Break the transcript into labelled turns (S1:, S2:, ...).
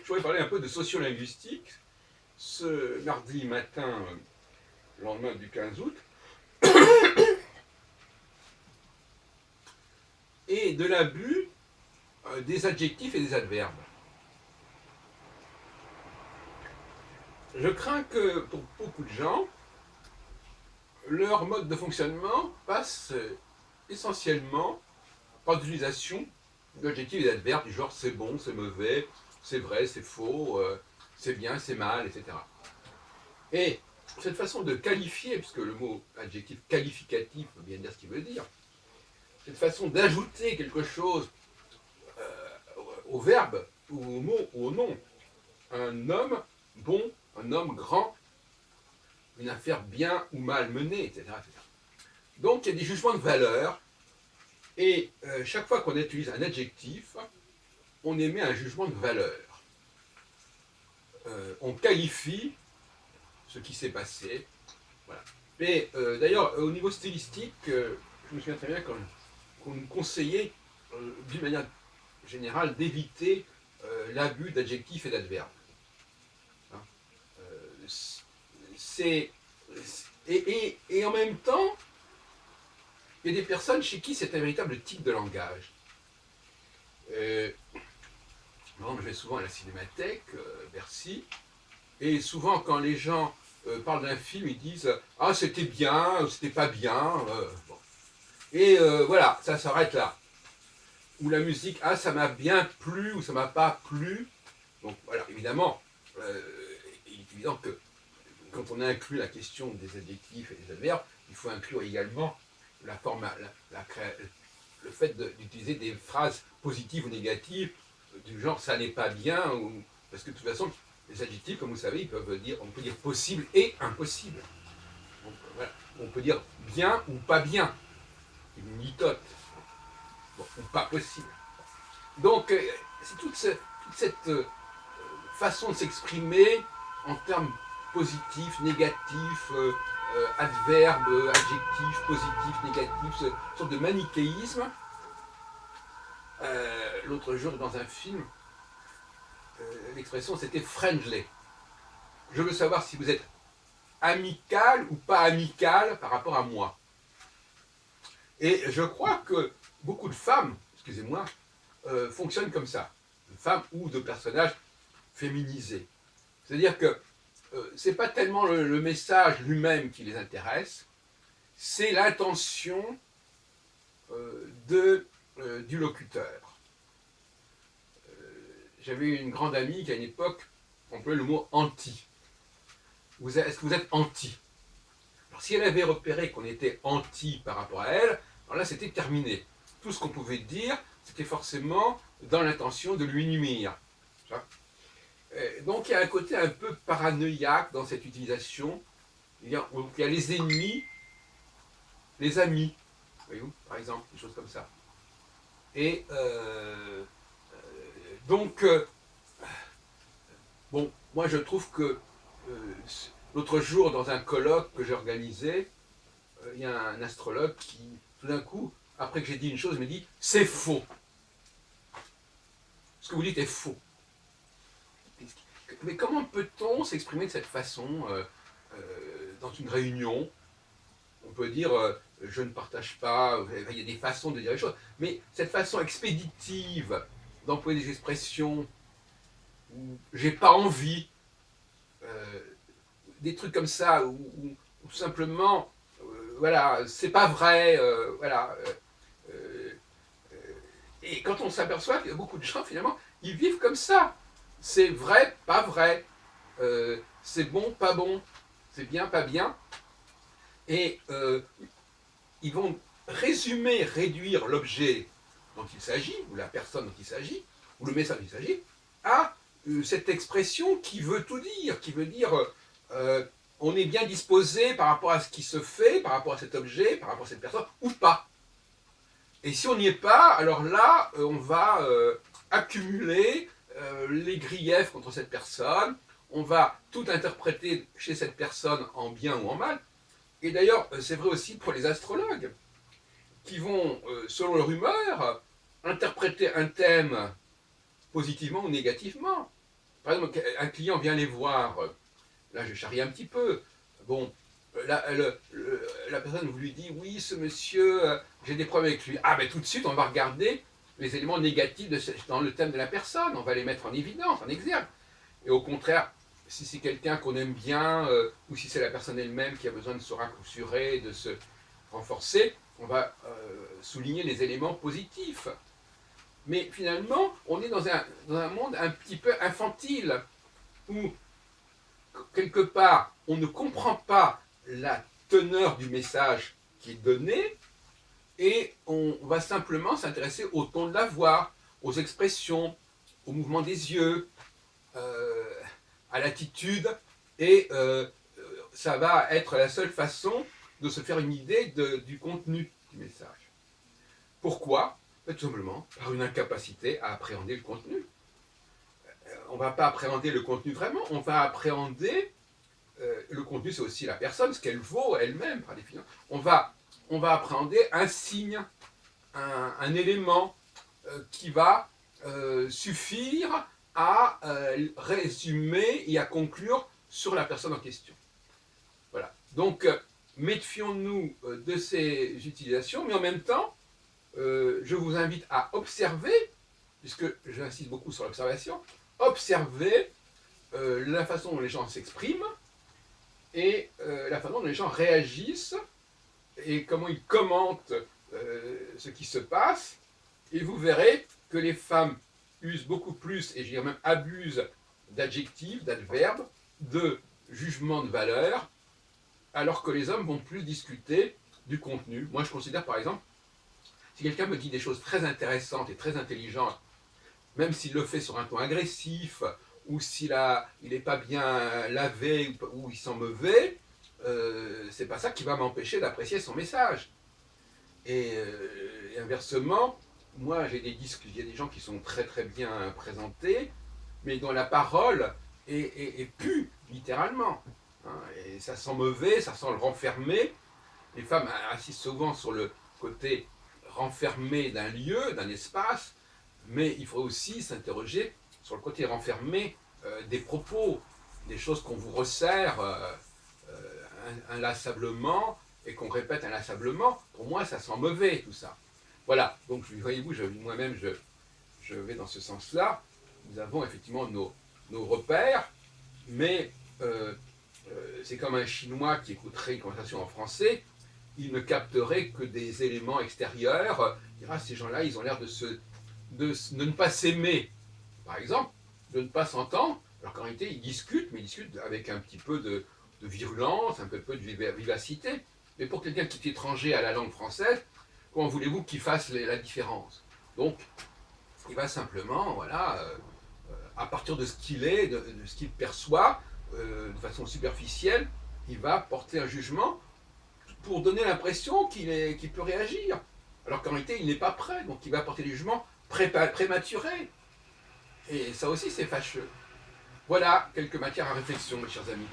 S1: je voudrais parler un peu de sociolinguistique ce mardi matin, lendemain du 15 août, et de l'abus des adjectifs et des adverbes. Je crains que pour beaucoup de gens, leur mode de fonctionnement passe essentiellement par l'utilisation d'adjectifs et d'adverbes du genre c'est bon, c'est mauvais, c'est vrai, c'est faux, c'est bien, c'est mal, etc. Et cette façon de qualifier, puisque le mot adjectif qualificatif veut bien dire ce qu'il veut dire, cette façon d'ajouter quelque chose au verbe, ou au mot, ou au nom, un homme bon, un homme grand, une affaire bien ou mal menée, etc. etc. Donc il y a des jugements de valeur, et chaque fois qu'on utilise un adjectif, on émet un jugement de valeur. On qualifie ce qui s'est passé. Voilà. Mais d'ailleurs, au niveau stylistique, je me souviens très bien qu'on nous conseillait, d'une manière générale, d'éviter l'abus d'adjectifs et d'adverbes. Hein, et en même temps, il y a des personnes chez qui c'est un véritable type de langage. Par exemple, je vais souvent à la Cinémathèque, Bercy, et souvent quand les gens parlent d'un film, ils disent « Ah, c'était bien, c'était pas bien bon. ». Et voilà, ça s'arrête là. Ou la musique « Ah, ça m'a bien plu » ou « ça m'a pas plu ». Donc voilà, évidemment, il est évident que quand on inclut la question des adjectifs et des adverbes, il faut inclure également la forme, le fait d'utiliser des phrases positives ou négatives, du genre ça n'est pas bien, ou, parce que de toute façon, les adjectifs, comme vous savez, ils peuvent dire, on peut dire possible et impossible. Donc, voilà. On peut dire bien ou pas bien, une litote, bon, ou pas possible. Donc, c'est toute cette façon de s'exprimer en termes positifs, négatifs, adverbes, adjectifs, positifs, négatifs, une sorte de manichéisme. L'autre jour, dans un film, l'expression c'était friendly. Je veux savoir si vous êtes amical ou pas amical par rapport à moi. Et je crois que beaucoup de femmes, excusez-moi, fonctionnent comme ça. De femmes ou de personnages féminisés. C'est-à-dire que ce n'est pas tellement le message lui-même qui les intéresse, c'est l'intention du locuteur. J'avais une grande amie qui à une époque employait le mot anti. Est-ce que vous êtes anti? Alors si elle avait repéré qu'on était anti par rapport à elle, alors là c'était terminé. Tout ce qu'on pouvait dire, c'était forcément dans l'intention de lui nuire. Donc il y a un côté un peu paranoïaque dans cette utilisation. Il y a les ennemis, les amis, voyez-vous, par exemple, des choses comme ça. Et donc, bon, moi je trouve que l'autre jour, dans un colloque que j'ai organisé, il y a un astrologue qui, tout d'un coup, après que j'ai dit une chose, me dit « c'est faux ». Ce que vous dites est faux. Mais comment peut-on s'exprimer de cette façon dans une réunion? On peut dire je ne partage pas, il y a des façons de dire les choses, mais cette façon expéditive d'employer des expressions où j'ai pas envie, des trucs comme ça, ou tout simplement, voilà, c'est pas vrai, voilà. Et quand on s'aperçoit que beaucoup de gens, finalement, ils vivent comme ça. C'est vrai, pas vrai. C'est bon, pas bon. C'est bien, pas bien. Et ils vont réduire l'objet dont il s'agit, ou la personne dont il s'agit, ou le message dont il s'agit, à cette expression qui veut tout dire, qui veut dire on est bien disposé par rapport à ce qui se fait, par rapport à cet objet, par rapport à cette personne, ou pas. Et si on n'y est pas, alors là, on va accumuler les griefs contre cette personne, on va tout interpréter chez cette personne en bien ou en mal. Et d'ailleurs, c'est vrai aussi pour les astrologues, qui vont, selon leur humeur, interpréter un thème positivement ou négativement. Par exemple, un client vient les voir, là je charrie un petit peu, bon, la personne vous lui dit, oui, ce monsieur, j'ai des problèmes avec lui. Ah, ben tout de suite, on va regarder les éléments négatifs dans le thème de la personne, on va les mettre en évidence, en exergue. Et au contraire, si c'est quelqu'un qu'on aime bien, ou si c'est la personne elle-même qui a besoin de se rassurer, de se renforcer, on va souligner les éléments positifs. Mais finalement, on est dans un monde un petit peu infantile, où quelque part, on ne comprend pas la teneur du message qui est donné, et on va simplement s'intéresser au ton de la voix, aux expressions, au mouvement des yeux, à l'attitude, et ça va être la seule façon de se faire une idée du contenu du message. Pourquoi? Tout simplement par une incapacité à appréhender le contenu. On ne va pas appréhender le contenu vraiment, on va appréhender le contenu, c'est aussi la personne, ce qu'elle vaut elle-même, par définition. On va appréhender un signe, un élément qui va suffire à résumer et à conclure sur la personne en question. Voilà. Donc, méfions-nous de ces utilisations, mais en même temps, je vous invite à observer, puisque j'insiste beaucoup sur l'observation, observer la façon dont les gens s'expriment et la façon dont les gens réagissent et comment ils commentent ce qui se passe, et vous verrez que les femmes usent beaucoup plus, et je dirais même abusent, d'adjectifs, d'adverbes, de jugements de valeur, alors que les hommes vont plus discuter du contenu. Moi, je considère, par exemple, si quelqu'un me dit des choses très intéressantes et très intelligentes, même s'il le fait sur un ton agressif, ou s'il n'est pas bien lavé, ou il sent mauvais, c'est pas ça qui va m'empêcher d'apprécier son message. Et inversement, moi j'ai il y a des gens qui sont très très bien présentés, mais dont la parole est pue, littéralement. Hein, et ça sent mauvais, ça sent le renfermé. Les femmes insistent souvent sur le côté renfermé d'un lieu, d'un espace, mais il faut aussi s'interroger sur le côté renfermé des propos, des choses qu'on vous resserre inlassablement et qu'on répète inlassablement. Pour moi, ça sent mauvais tout ça. Voilà, donc voyez-vous, moi-même, je vais dans ce sens-là. Nous avons effectivement nos repères, mais c'est comme un Chinois qui écouterait une conversation en français, il ne capterait que des éléments extérieurs. Il dira, ces gens-là, ils ont l'air de ne pas s'aimer, par exemple, de ne pas s'entendre, alors qu'en réalité, ils discutent, mais ils discutent avec un petit peu de virulence, un peu de vivacité. Mais pour quelqu'un qui est étranger à la langue française, comment voulez-vous qu'il fasse la différence? Donc, il va simplement, voilà, à partir de ce qu'il est, de ce qu'il perçoit, de façon superficielle, il va porter un jugement pour donner l'impression qu'il peut réagir. Alors qu'en réalité, il n'est pas prêt, donc il va porter des jugements prématurés. Et ça aussi, c'est fâcheux. Voilà quelques matières à réflexion, mes chers amis.